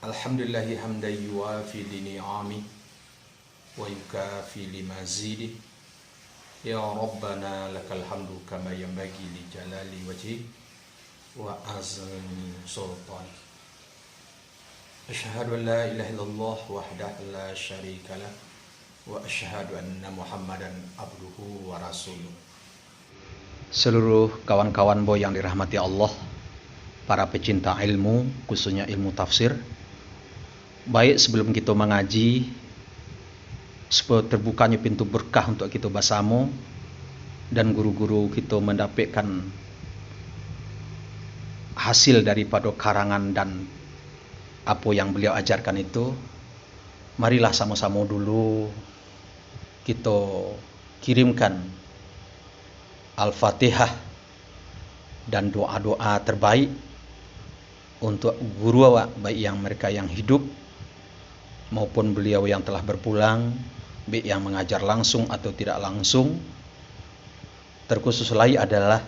Alhamdulillahi hamdan yuwafi ni'ami wa yukafi limazidi. Ya Rabbana lakal hamdu kama yanbaghi li jalali wajhi wa azmi sultani. Asyhadu an la ilaha illallah wahdahu la syarika lah wa asyhadu anna Muhammadan abduhu wa rasuluh. Seluruh kawan-kawan boy yang dirahmati Allah, para pecinta ilmu, khususnya ilmu tafsir. Baik sebelum kita mengaji, supaya terbukanya pintu berkah untuk kita bersama dan guru-guru kita mendapatkan hasil daripada karangan dan apa yang beliau ajarkan itu. Marilah sama-sama dulu kita kirimkan Al-Fatihah dan doa-doa terbaik untuk guru awak, baik yang mereka yang hidup maupun beliau yang telah berpulang, baik yang mengajar langsung atau tidak langsung. Terkhusus lagi adalah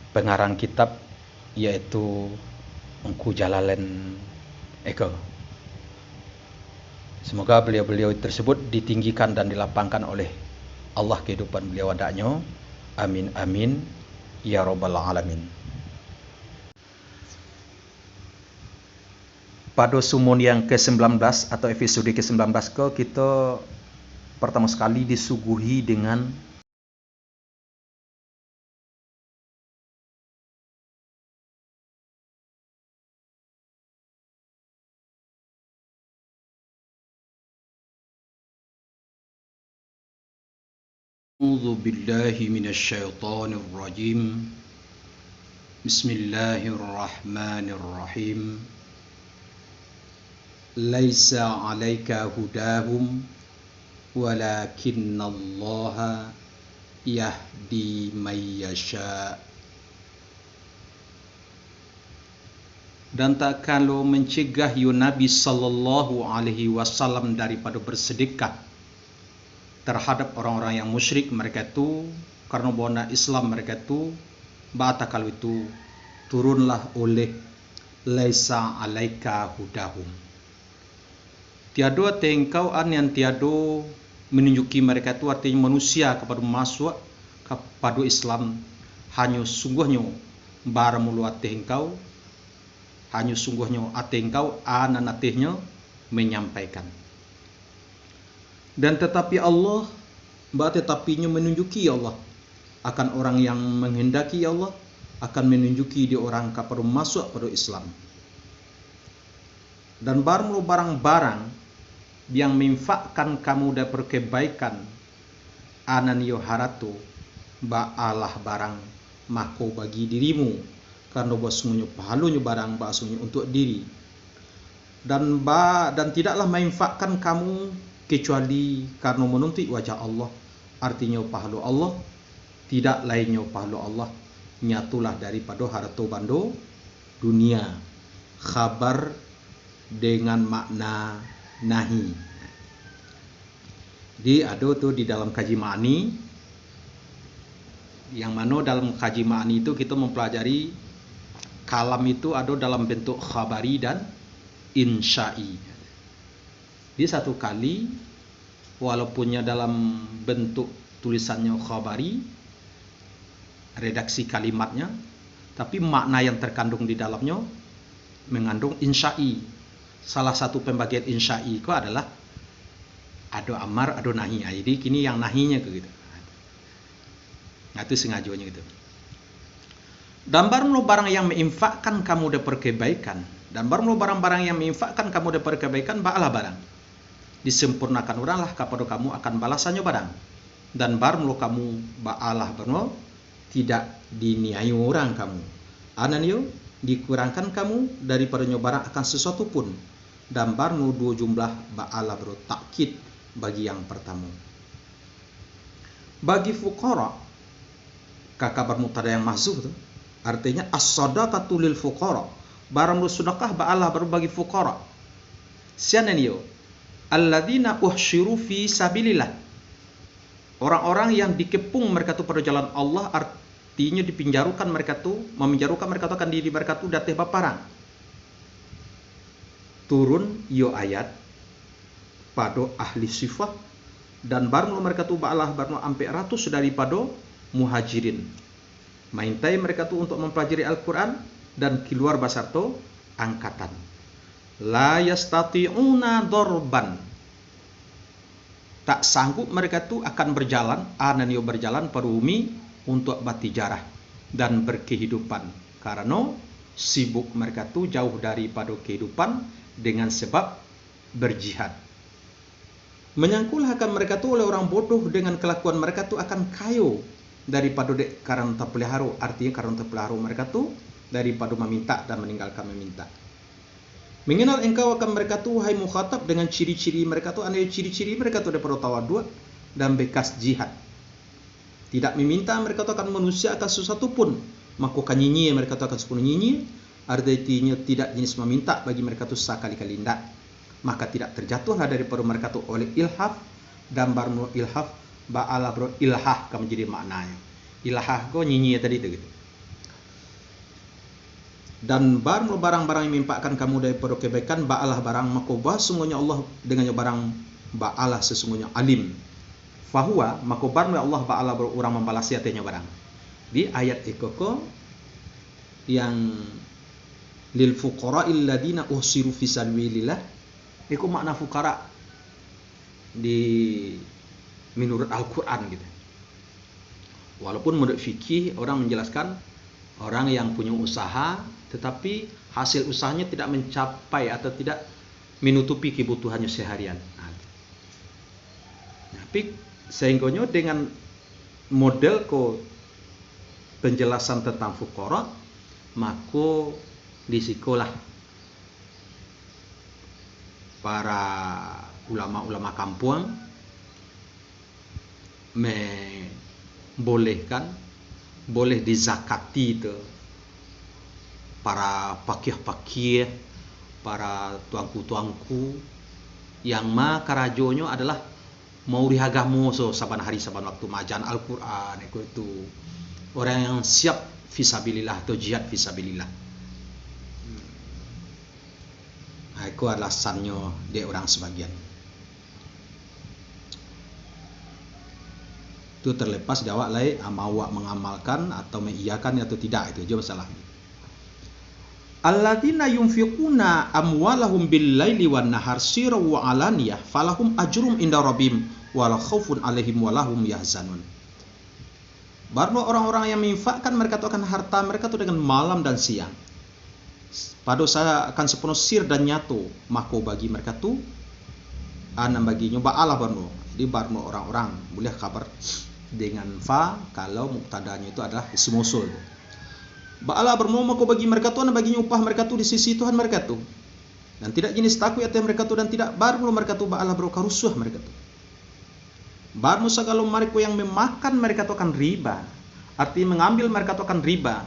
pengarang kitab, yaitu Engku Jalalain Eko. Semoga beliau-beliau tersebut ditinggikan dan dilapangkan oleh Allah kehidupan beliau adanya. Amin amin ya rabbal alamin. Pada sumun yang ke-19 atau episode ke-19 kita pertama sekali disuguhi dengan A'udzu billahi minasyaitonir rajim. Bismillahirrahmanirrahim. Laisa 'alaika hudahum walakinallaha yahdi may yasha. Dan tak kalau mencegah Nabi sallallahu alaihi wasallam daripada bersedekah terhadap orang-orang yang musyrik mereka itu, karena bahwa Islam mereka itu, bata kalau itu turunlah oleh laisa alaika hudahum. Tiada engkau yang tiada menunjuki mereka itu, artinya manusia kepada masuk kepada Islam, hanya sungguhnya bara mulu ate engkau, hanya sungguhnya ate engkau anan atehnya menyampaikan. Dan tetapi Allah, tetapinya menunjuki Allah akan orang yang menghendaki Allah, akan menunjuki di orang kepada masuk pada Islam. Dan baru barang-barang yang menginfakkan kamu daripada kebaikan, anan yo haratu ba'alah barang mako bagi dirimu, karena bahasanya pahalunya barang bahasanya untuk diri. Dan tidaklah menginfakkan kamu kecuali karena menuntut wajah Allah, artinya pahala Allah, tidak lainnya pahala Allah, nyatulah daripada harta bando dunia. Khabar dengan makna nahi. Di ada tuh di dalam kaji ma'ani, yang mana dalam kaji ma'ani itu kita mempelajari kalam itu ada dalam bentuk khabari dan insya'i. Di satu kali, walaupunnya dalam bentuk tulisannya khabari, redaksi kalimatnya, tapi makna yang terkandung di dalamnya mengandung insya'i. Salah satu pembagian insya'i itu adalah ada amar, ada nahi. Jadi kini yang nahinya ke gitu. Nah, itu sengajanya gitu. Dan baru barang yang menginfakkan kamu daripada kebaikan, dan baru barang-barang yang menginfakkan kamu daripada kebaikan, ba'alah barang disempurnakan oranglah kepada kamu akan balasannya barang. Dan baru kamu ba'alah barang tidak diniai orang kamu, ananyo dikurangkan kamu daripada barang akan sesuatu pun. Dan baru dua jumlah ba'alah bro takkid bagi yang pertama. Bagi fuqara, kabar mutada yang mahzuf itu artinya as-sadaqatu lil fuqara, barang sedekah ba'alah baru bagi fuqara. Sianan yo alladzina uhsyiru fi sabilillah, orang-orang yang dikepung mereka tu pada jalan Allah, artinya dipinjarukan mereka tu, memenjarukan mereka tu akan diri mereka tu dateh baparang. turun yo ayat pada ahli sifat dan barno mereka tu ba'alah barno ampe ratus daripada muhajirin. Maintai mereka tu untuk mempelajari Al-Quran dan keluar basar tu angkatan. La yastati'una dorban. Tak sanggup mereka tu akan berjalan, ananio berjalan perumi untuk batijarah dan berkehidupan. Karena sibuk mereka tu jauh daripada kehidupan dengan sebab berjihad. Menyangkulkan mereka tu oleh orang bodoh dengan kelakuan mereka tu akan kayo daripada karena terpelihara. Artinya karena terpelihara mereka tu daripada meminta dan meninggalkan meminta. Mengenal engkau akan mereka tu hai mukhatab dengan ciri-ciri mereka tu, ane ciri-ciri mereka tu daripada tawadhu dan bekas jihad. Tidak meminta mereka tu akan manusia akan sesuatu pun, maka kan nyinyi mereka tu akan sepenuh nyinyi. Artinya tidak jenis meminta bagi mereka tu sekali-kali tidak. Maka tidak terjatuhlah daripada mereka tu oleh ilhaf dan barno ilhaf ba'ala bro ilhah kan menjadi maknanya. Ilhah go nyinyi tadi tu gitu. Dan barno barang-barang yang menimpakan kamu daripada kebaikan ba'alah barang maka sesungguhnya Allah dengannya barang ba'alah sesungguhnya alim. Fahuwa maka barno Allah ba'alah orang membalasi artinya barang. Di ayat ikoko yang lil fuqara'il ladina uhsiru fi sabilillah, itu makna fuqara di menurut Al-Quran gitu. Walaupun menurut fikih orang menjelaskan orang yang punya usaha tetapi hasil usahanya tidak mencapai atau tidak menutupi kebutuhannya seharian. Tapi sehingga dengan model penjelasan tentang fuqara, maka di sekolah para ulama-ulama kampung boleh dizakati itu para pakih-pakih, para tuangku-tuangku yang karajonyo adalah mau rihagamu saban hari saban waktu majan Al-Quran itu orang yang siap fisabilillah atau jihad fisabilillah. Itu alasannya dia orang sebagian. Itu terlepas jawab lain mau mengamalkan atau mengiyakan atau tidak, itu aja masalah. Alladzina yunfiquna amwalahum bil-laili wan-nahar sirran wa alaniyah falahum ajrum inda rabbihim wala khaufun 'alaihim walahum yahzanun. Baru orang-orang yang menginfakkan mereka itu akan harta mereka itu dengan malam dan siang. Pada saya akan sepenuh sir dan nyatu, maka bagi mereka tu anam bagi nyoba Allah barno. Jadi barno orang-orang boleh kabar dengan fa kalau muktadanya itu adalah isim mausul. Ba'ala barno maka bagi mereka tu anam bagi upah mereka tu di sisi Tuhan mereka tu. Dan tidak jenis takut atas mereka tu dan tidak barno mereka tu ba'ala bro karusuh mereka tu. Barno segala mereka yang memakan mereka tu akan riba. Artinya mengambil mereka tu akan riba.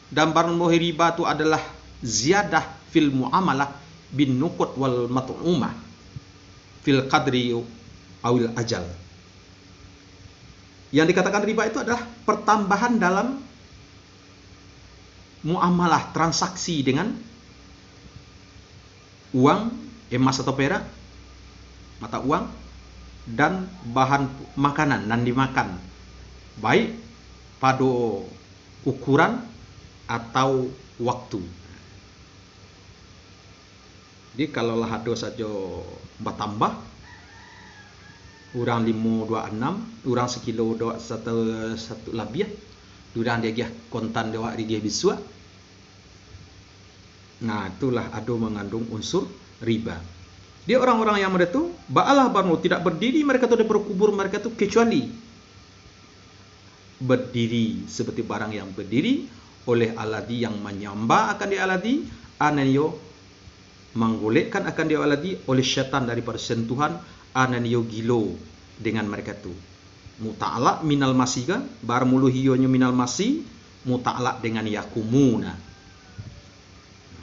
Dan barno riba itu adalah ziyadah fil muamalah bin nuqud wal mat'umah fil qadri awil ajal. Yang dikatakan riba itu adalah pertambahan dalam muamalah transaksi dengan uang, emas atau perak, mata uang dan bahan makanan dan dimakan baik pada ukuran atau waktu. Jadi kalau lah ada saja bertambah, orang 526, orang sekilo satu lebih, orang dia kontan dia bisua. Nah itulah ada mengandung unsur riba. Dia orang-orang yang mereka tu ba'alah barno tidak berdiri mereka tu daripada kubur mereka tu kecuali berdiri seperti barang yang berdiri oleh aladi yang menyembah akan dia aladi, ananyo menggolekkan akan dia aladi oleh syaitan daripada sentuhan, ananyo gilo dengan mereka tu. Muta'alaq minal masih kan, bar mulu hiyonyo minal masih, muta'alaq dengan yakumuna.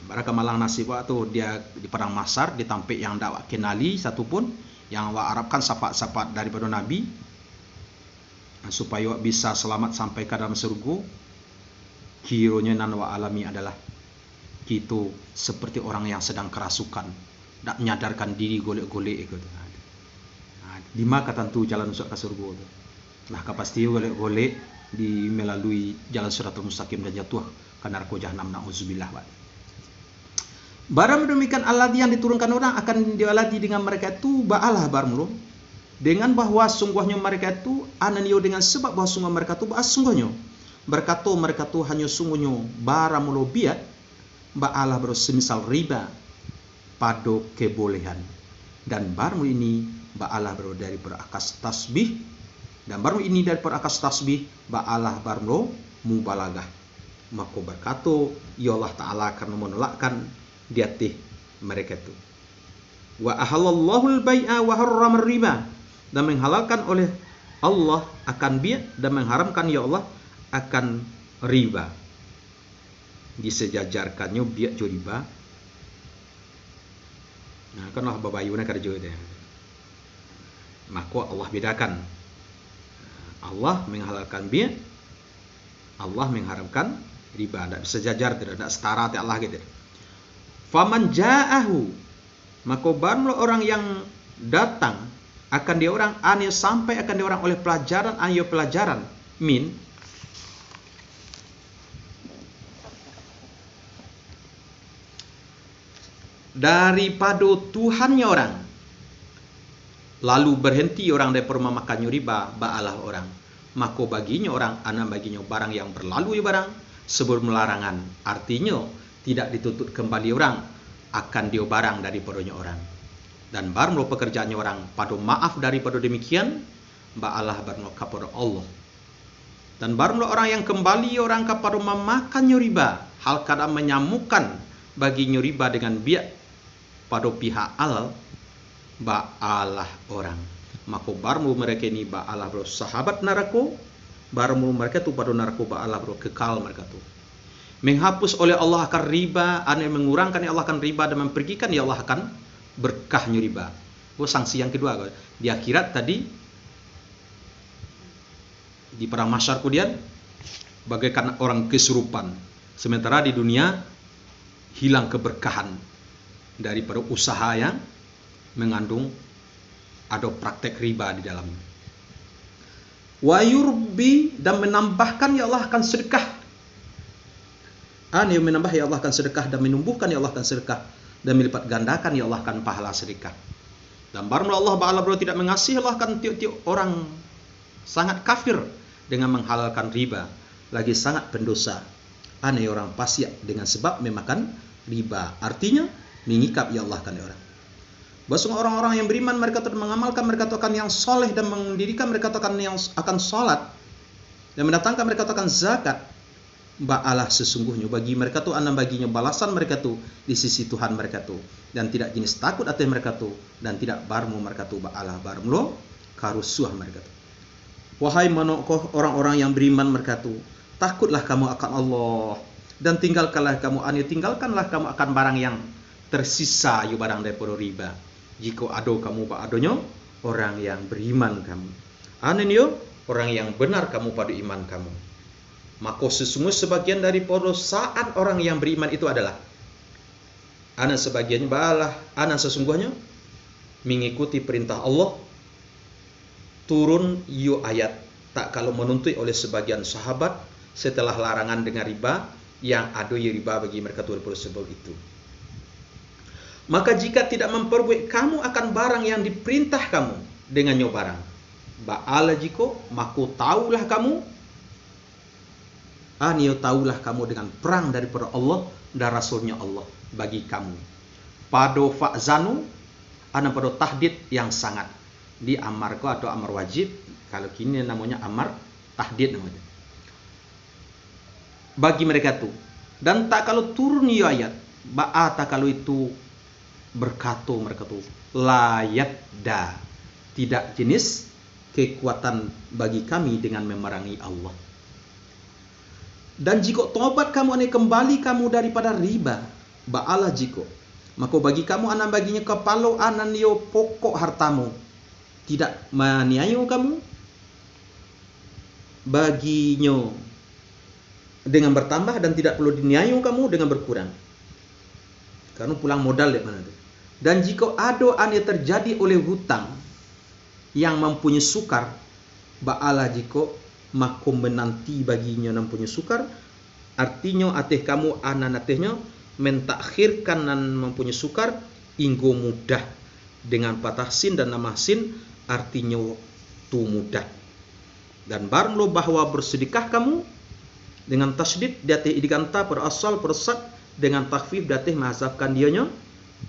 Baraka malang nasibah tu dia di padang masar ditampik yang dak kenali satu pun, yang wa Arabkan sifat-sifat daripada Nabi supaya bisa selamat sampai ke dalam surga. Kiranya nan wa alami adalah Gitu seperti orang yang sedang kerasukan, tak menyadarkan diri golek-golek gitu. Lima kata tu jalan masuk ke surga tu. Nah, pasti golek-golek di melalui jalan siratal mustaqim dan jatuh ke neraka jahanam, na'udzubillah. Barang demikian alladzi yang diturunkan orang akan dialadi dengan mereka itu ba'alah barmulu dengan bahwa sungguhnya mereka itu ananio dengan sebab bahwa sungguh mereka itu sungguhnya berkata mereka itu hanya sungguhnya barang mulu biat ba'alah semisal riba pada kebolehan, dan baru ini ba'alah dari perakas tasbih, dan baru ini dari perakas tasbih ba'alah baru mubalagah. Maka berkata ya Allah Ta'ala akan menolakkan diatih mereka itu. Wa ahallallahu al-bai'a wa harrama riba, dan menghalalkan oleh Allah akan biat dan mengharamkan ya Allah akan riba. Disejajarkannya biak jo riba. Nah, kanlah babayuna kerja dia. Maka Allah bedakan. Allah menghalalkan biak, Allah mengharamkan riba. Tak sejajar, tidak setara ti Allah gitu. Faman ja'ahu, maka barulah orang yang datang akan dia orang anil sampai akan dia orang oleh pelajaran ayo pelajaran min daripada Tuhannya orang, lalu berhenti orang daripada memakannya riba, ba'alah orang, maka baginya orang anak baginya barang yang berlalu ya barang sebelum larangan, artinya tidak dituntut kembali orang akan dia barang daripadanya orang, dan baru pekerjaannya orang pada maaf daripada demikian ba'alah baru kepada Allah, dan baru orang yang kembali orang kepada memakannya riba hal kadang menyamukan baginya riba dengan biak pada pihak al ba'alah orang, maka baru mereka ini ba'alah bro sahabat neraka, baru mereka tu pada neraka ba'alah bro kekal mereka tu. Menghapus oleh Allah akan riba, mengurangkan ya Allah akan riba, dan mempergikan ya Allah akan berkahnya riba. Sanksi yang kedua di akhirat tadi di perang mahsyar kemudian bagaikan orang kesurupan, sementara di dunia hilang keberkahan daripada usaha yang mengandung ada praktek riba di dalamnya. Wa yurbi, dan menambahkan ya Allah akan sedekah. Yang menambah ya Allah akan sedekah, dan menumbuhkan ya Allah akan sedekah, dan melipat gandakan ya Allah akan pahala sedekah. Dan baru Allah ba'ala tidak mengasihi Allah akan tiap-tiap orang sangat kafir dengan menghalalkan riba, lagi sangat pendosa. Orang pasya dengan sebab memakan riba, artinya mengikap ya Allah kan orang. Bahwa orang-orang yang beriman mereka telah mengamalkan mereka akan yang soleh, dan mendirikan mereka akan yang akan salat, dan mendatangkan mereka akan zakat. Ba'alah sesungguhnya bagi mereka tu anak baginya balasan mereka tu di sisi Tuhan mereka tu, dan tidak jenis takut atas mereka tu, dan tidak barmu mereka tu ba'alah barmu karusuh mereka tu. Wahai manokoh orang-orang yang beriman mereka tu, takutlah kamu akan Allah, dan tinggalkanlah kamu akan barang yang tersisa yu barang daripada riba. Jika ado kamu adonyo orang yang beriman kamu, anenyo orang yang benar kamu pada iman kamu. Maka sesungguhnya sebagian daripada saat orang yang beriman itu adalah anak sebagian balah anak sesungguhnya mengikuti perintah Allah, turun yu ayat tak kalau menuntut oleh sebagian sahabat setelah larangan dengan riba yang ada riba bagi mereka sebab itu. Maka jika tidak memperbuat kamu akan barang yang diperintah kamu dengannya barang ba'ala jiko, maka taulah kamu taulah kamu dengan perang daripada Allah dan Rasulnya Allah bagi kamu. Pada fa'zanu ana pada tahdid yang sangat di amar atau amar wajib, kalau kini namanya amar tahdid namanya. Bagi mereka tu, dan tak kalau turun ayat ba'ata kalau itu berkata mereka tu layat da, tidak jenis kekuatan bagi kami dengan memerangi Allah. Dan jika tobat kamu kembali kamu daripada riba ba'ala jiko, maka bagi kamu anak baginya kepala ananio pokok hartamu, tidak maniayu kamu baginya dengan bertambah, dan tidak perlu diniayu kamu dengan berkurang. karena pulang modal di mana tuh. Dan jika ada ane terjadi oleh hutang yang mempunyai sukar, ba'ala jika makum menanti baginya mempunyai sukar, artinya ateh kamu anan atehnya mentakhirkan dan mempunyai sukar inggo mudah dengan patah sin dan nama sin artinya tu mudah. Dan barang lo bahwa bersedekah kamu dengan tasdid dateh idganta per asal persat dengan takhfif dateh mahzafkan dianya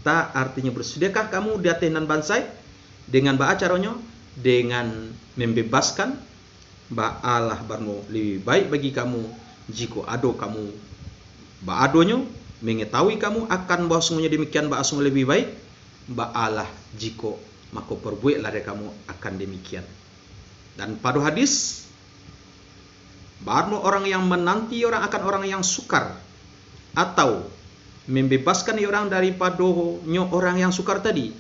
ta artinya bersedekah kamu dateh nan bansai dengan ba acaranya dengan membebaskan ba'alah barno lebih baik bagi kamu jika ado kamu ba'adonyo mengetahui kamu akan bahwa sungguhnya demikian ba'a sungguh lebih baik ba'alah jika maka perbuatlah dari kamu akan demikian. Dan pada hadis barno orang yang menanti orang akan orang yang sukar atau membebaskan orang daripada orang yang sukar tadi,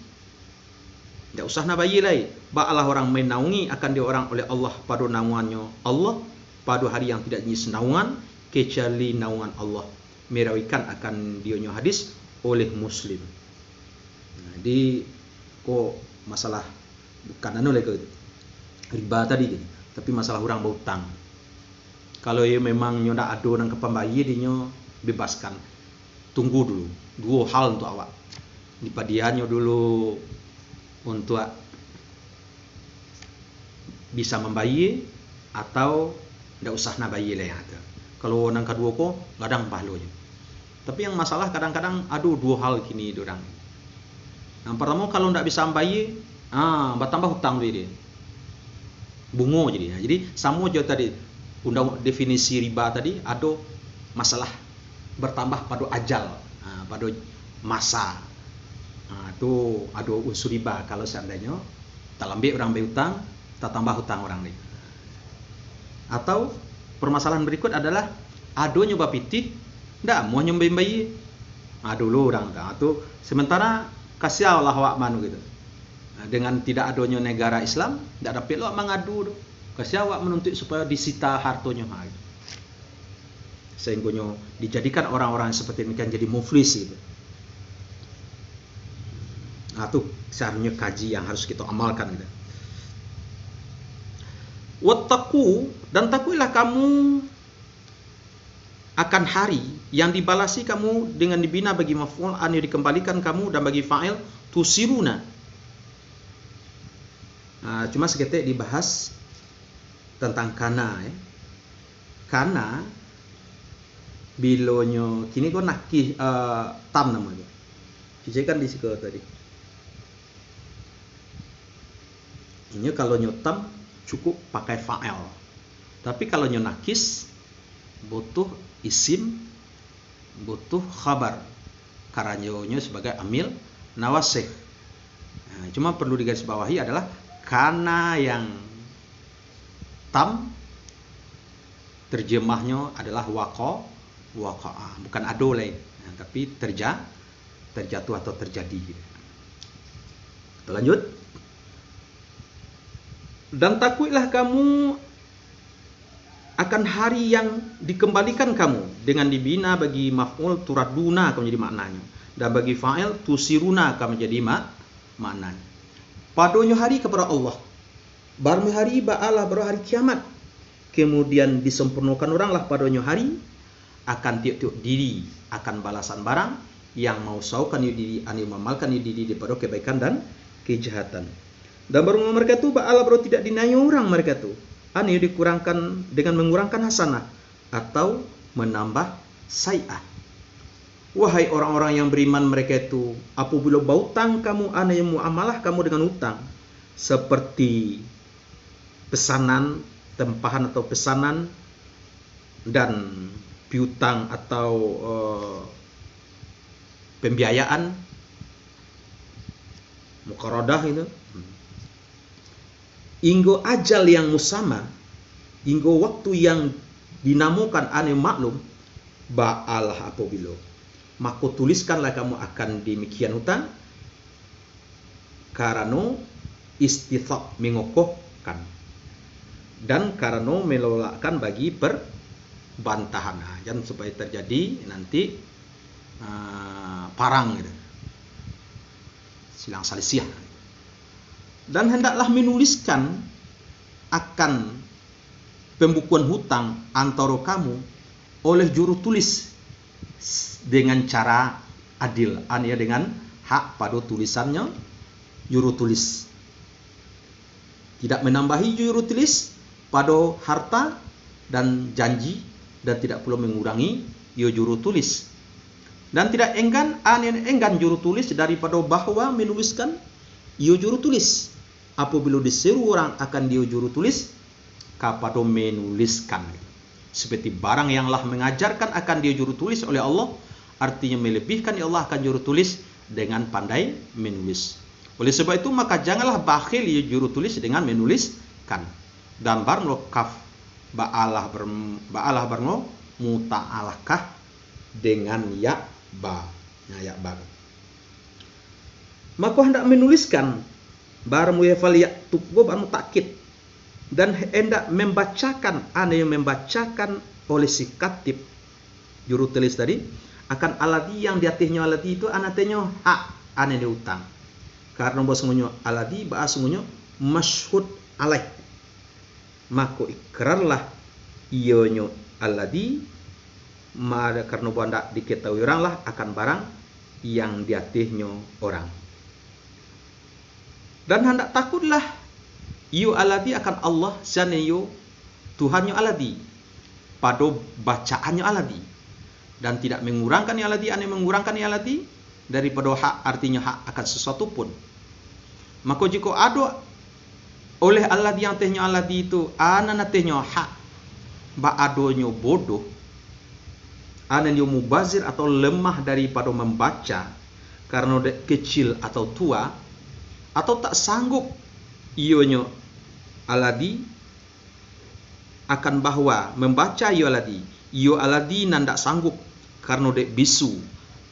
tidak usah nabayi lagi. Ba'alah orang menaungi akan dia orang oleh Allah pada naungannya Allah pada hari yang tidak jenis naungan kecuali naungan Allah. Merawikan akan dionya hadis oleh Muslim. Jadi kok masalah bukan anu lagi riba tadi gitu. Tapi masalah orang berhutang. Kalau ya memang nyoda ado nang kepambayi dinyo bebaskan. Tunggu dulu. Dua hal untuk awak. Dipadiannya dulu untuk bisa membayi atau ndak usah nabayi lah yang ada. Kalau nang kedua ko kadang pahlonya. Tapi yang masalah kadang-kadang aduh dua hal kini dorang. Yang pertama kalau ndak bisa membayi, bertambah hutang dia. Bungo jadinya. Jadi sama aja tadi undang definisi riba tadi ada masalah bertambah pada ajal, pada masa. Itu ada unsur riba kalau seandainya tak lambe orang berhutang, tak tambah hutang orang ni. Atau permasalahan berikut adalah ado nyoba pitih, ndak mau nyombain bayi. Dulu orang tu sementara kasih Allah awak manu gitu. Dengan tidak adanya negara Islam, tidak dapat lo mengadu. Kasih awak menuntut supaya disita hartonya. Sehingga dijadikan orang-orang seperti ini kan jadi muflis gitu. Itu seharusnya kaji yang harus kita amalkan gitu. Wattaqu, dan takuilah kamu akan hari yang dibalasi kamu dengan dibina bagi maf'ul an yang dikembalikan kamu dan bagi fa'il tusiruna. Cuma seketik dibahas tentang kana ya. Kana bilonyo kini kau nak tam namanya. Kan di situ tadi. Ini kalau nyotam cukup pakai fa'il. Tapi kalau nyonakis butuh isim, butuh khabar. Karanyonya sebagai amil nawasih. Cuma perlu digarisbawahi adalah kana yang tam terjemahnya adalah waqa'a, bukan adolai, tapi terjatuh atau terjadi. Kita lanjut. Dan takuilah kamu akan hari yang dikembalikan kamu dengan dibina bagi maf'ul turaduna akan menjadi maknanya dan bagi fa'il tusiruna akan menjadi maknanya. Padanya hari kepada Allah. Baru hari ba'alah baru hari kiamat. Kemudian disempurnakan oranglah padanya hari akan tiap-tiap diri akan balasan barang yang mau saukan diri ani memalkan diri daripada kebaikan dan kejahatan. Dan baru mereka itu ba'alah baru tidak dinai orang mereka itu. Ani dikurangkan dengan mengurangkan hasanah atau menambah sai'ah. Wahai orang-orang yang beriman mereka itu, apabila berhutang kamu ana yang muamalah kamu dengan hutang seperti pesanan, tempahan atau pesanan dan piutang atau pembiayaan muqaradah itu. Inggo ajal yang musama, inggo waktu yang dinamakan ane maklum, ba'alah apabila maka tuliskanlah kamu akan demikian hutang karena istithaq mengokohkan dan karena melolakkan bagi perbantahan. Jangan supaya terjadi nanti parang gitu. Silang salisiah. Dan hendaklah menuliskan akan pembukuan hutang antara kamu oleh juru tulis dengan cara adil, dengan hak pada tulisannya juru tulis. Tidak menambahi juru tulis pada harta dan janji, dan tidak pula mengurangi juru tulis. Dan tidak enggan juru tulis daripada bahwa menuliskan juru tulis. Apabila diseru orang akan juru tulis, kepada menuliskan. Seperti barang yang lah mengajarkan akan juru tulis oleh Allah, artinya melebihkan Allah akan juru tulis dengan pandai menulis. Oleh sebab itu maka janganlah bakhil juru tulis dengan menuliskan. Dan barno kaf ba'alah barno muta'alahkah dengan ya ba. Nah, ya ba. Maka hendak menuliskan barmu yafal ya tukbo barmu takkit, dan hendak membacakan yang membacakan oleh si katib juru tulis tadi akan aladi yang diatihnya aladi itu anatenya hak ane utang. Karena bahasanya aladi bahasanya masyhud alaih, maka ikrarlah ionyo aladi karena banda diketahui orang lah akan barang yang diatihnya orang. Dan hendak takutlah iyo aladi akan Allah saneyo Tuhannya aladi pada bacaannya aladi, dan tidak mengurangkan aladi mengurangkan aladi daripada hak, artinya hak akan sesuatu pun. Maka jika ada oleh aladi yang tehnya aladi itu tehnya hak ba adonyo bodoh, ananyo mubazir atau lemah daripada membaca karena kecil atau tua, atau tak sanggup ionyo aladi akan bahwa membaca iyo aladi nandak sanggup karena dek bisu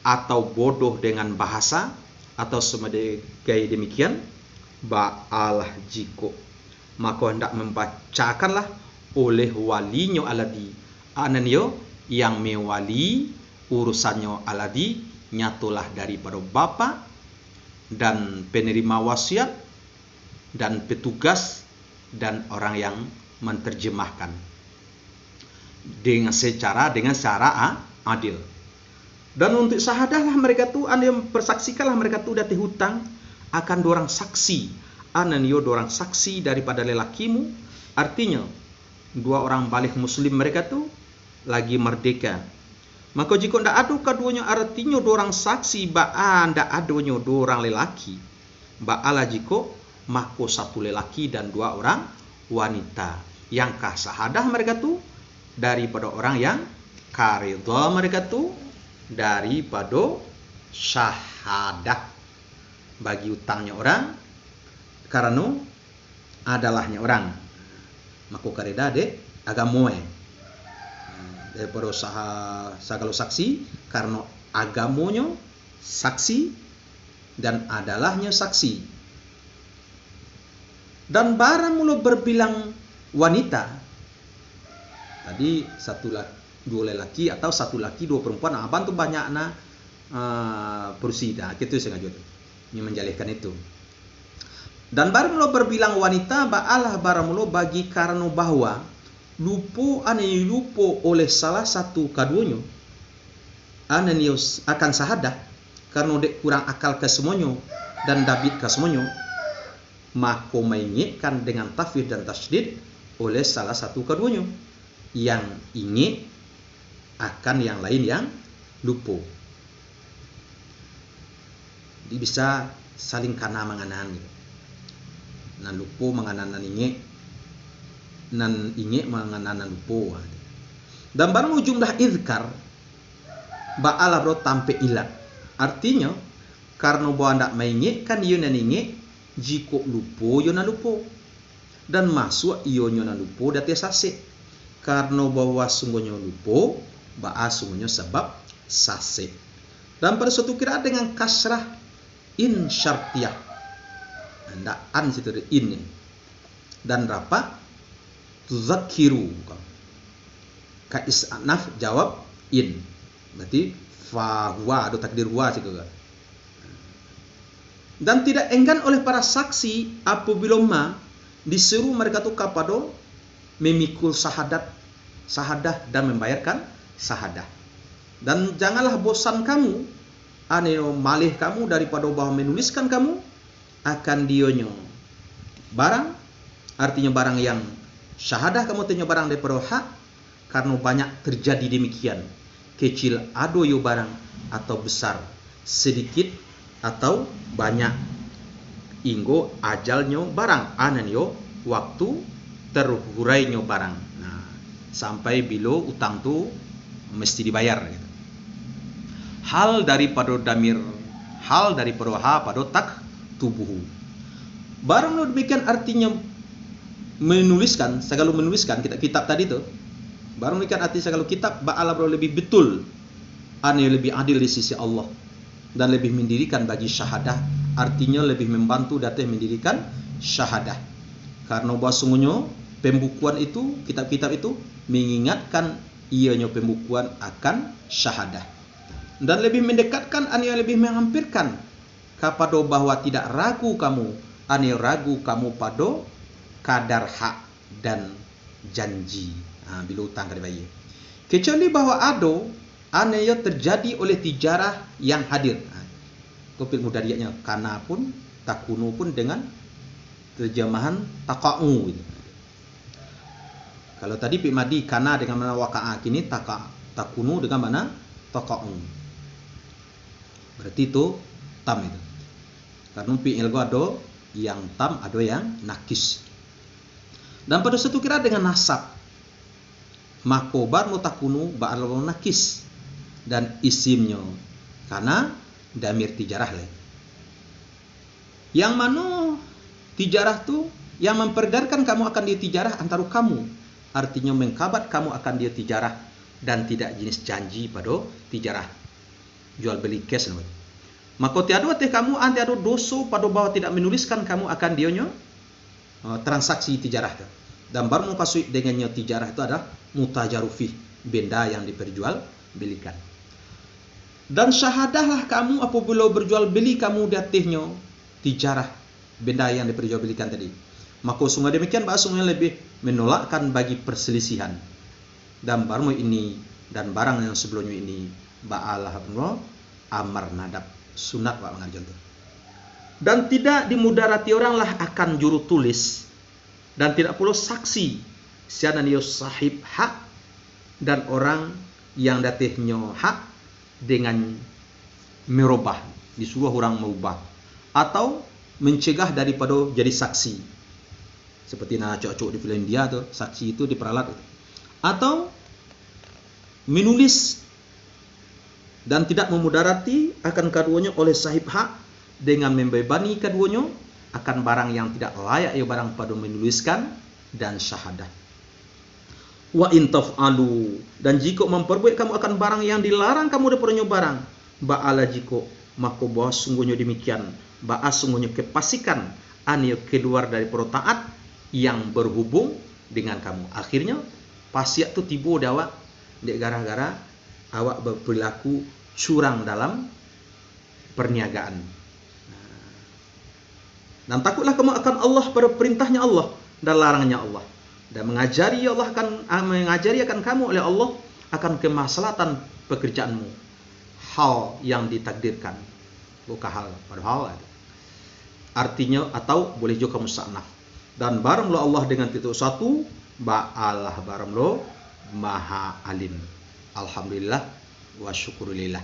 atau bodoh dengan bahasa atau sebagai demikian, ba'alah jiko maka hendak membacakanlah oleh walinyo aladi ananyo yang mewali urusannya aladi, nyatulah daripada bapa dan penerima wasiat dan petugas dan orang yang menerjemahkan dengan secara adil. Dan untuk sahadahlah mereka tu yang persaksikanlah mereka tu dati hutang akan dorang saksi dorang saksi daripada lelakimu, artinya dua orang balik muslim mereka tu lagi merdeka. Maka jika ndak ada keduanya, artinya dorang saksi ndak adonyo dorang lelaki, ba'ala jiko maka satu lelaki dan dua orang wanita yang kasahadah mereka tu daripada orang yang karidha mereka tu daripada syahadah bagi utangnya orang karena adalahnya orang, maka kareda de agamoe daripada sagala saksi karena agamonyo saksi dan adalahnya saksi. Dan barang mula berbilang wanita tadi dua lelaki atau satu laki dua perempuan, abang tu banyak persida gitu sengaja tu ini menjalihkan itu. Dan barang mula berbilang wanita ba'alah barang mula bagi karena bahwa lupo oleh salah satu kaduanya akan sahadah karena dek kurang akal ke semuanya dan dabit ke semuanya, maka mengingatkan dengan tafwid dan tasydid oleh salah satu keduanya yang ingat akan yang lain yang lupa. Jadi bisa saling kana manganan gitu. Nan lupa manganan ingat, nan ingat manganan lupa. Dan barang jumlah izkar ba'ala bro tampe ilat, artinya karena bahwa ndak mengingatkan iyo nan ingat, jika lupa iyo nan lupa, dan masuk iyo nan lupa dati sase karena bahwa sungguhnya lupa ba'a sungguhnya sebab sase. Dan pada suatu kira dengan kasrah in syartiyah, ndak an situ in dan rapa tuzakiru ka isnaf jawab in, berarti fa huwa atau takdir huwa sih juga. Dan tidak enggan oleh para saksi apabila disuruh mereka tu kapado memikul sahadah dan membayarkan sahadah. Dan janganlah bosan kamu malih kamu daripada bahwa menuliskan kamu akan dionyo barang, artinya barang yang syahadah kamu tanya barang daripada hak, karena banyak terjadi demikian, kecil ado yo barang atau besar, sedikit atau banyak, inggo ajalnyo barang ananyo waktu terhurainya barang. Nah, sampai bila utang tu mesti dibayar gitu. Hal daripada damir, hal daripada ha pada tak tubuhu. Barang lo demikian artinya menuliskan, segala menuliskan kitab tadi tu. Barang demikian artinya segala kitab ba'ala lebih betul, lebih adil di sisi Allah dan lebih mendirikan bagi syahadah, artinya lebih membantu datang mendirikan syahadah. Karena bahasanya pembukuan itu, kitab-kitab itu mengingatkan ianya pembukuan akan syahadah. Dan lebih mendekatkan, lebih menghampirkan kepada bahwa tidak ragu kamu, ragu kamu pada kadar hak dan janji. Bila utang kada bayar. Kecuali bahwa ado yang terjadi oleh tijarah yang hadir. Kopil mudariatnya kana pun takunu pun dengan terjemahan taqa'u gitu. Kalau tadi fi madi kana dengan mana waqa'a, kini takunu dengan mana taqa'u. Berarti itu tam itu. Karena fi'il ado yang tam, ada yang nakis. Dan pada satu kira dengan nasab, makobar mutakunu ba'al nakis dan isimnya karena damir tijarah lah. Yang mana tijarah tu yang memperdengarkan kamu akan dia tijarah antara kamu, artinya mengkabat kamu akan dia tijarah dan tidak jenis janji pada tijarah jual beli cash. Maka tiada teh kamu ada dosa pada bahwa tidak menuliskan kamu akan dionyo transaksi tijarah tu. Dan baru mengkasui dengannya tijarah itu adalah mutajarufih, benda yang diperjual belikan. Dan syahadahlah kamu apabila berjual beli kamu datihnya tijarah, benda yang diperjual belikan tadi. Maka sungguh demikian bahasanya lebih menolakkan bagi perselisihan. Dan baru ini dan barang yang sebelumnya ini ba'alah amar nadab sunat Pak mengajar itu. Dan tidak dimudarati oranglah akan juru tulis, dan tidak pula saksi siapa dia sahib hak dan orang yang datihnya hak dengan merubah, disuruh orang merubah atau mencegah daripada jadi saksi. Seperti nak cocok di film India tu, saksi itu diperalat atau menulis dan tidak memudarati akan keduanya oleh sahib hak dengan membebani keduanya akan barang yang tidak layak barang pada menuliskan dan syahadah. Wa in taf'alu, dan jika memperbuat kamu akan barang yang dilarang kamu daripada barang ba'ala jiko, maka bahwa sungguhnya demikian ba'as sungguhnya kepasikan keluar daripada taat yang berhubung dengan kamu. Akhirnya pasiat tu tiba dawak dek gara-gara awak berperilaku curang dalam perniagaan. Dan takutlah kamu akan Allah pada perintahnya Allah dan larangnya Allah, dan mengajari akan kamu oleh Allah akan kemaslahatan pekerjaanmu, hal yang ditakdirkan, bukan hal pada hal artinya, atau boleh juga kamu sa'naf. Dan baramlah Allah dengan titik satu, ba'alah baramlah maha alim. Alhamdulillah wa syukurillah.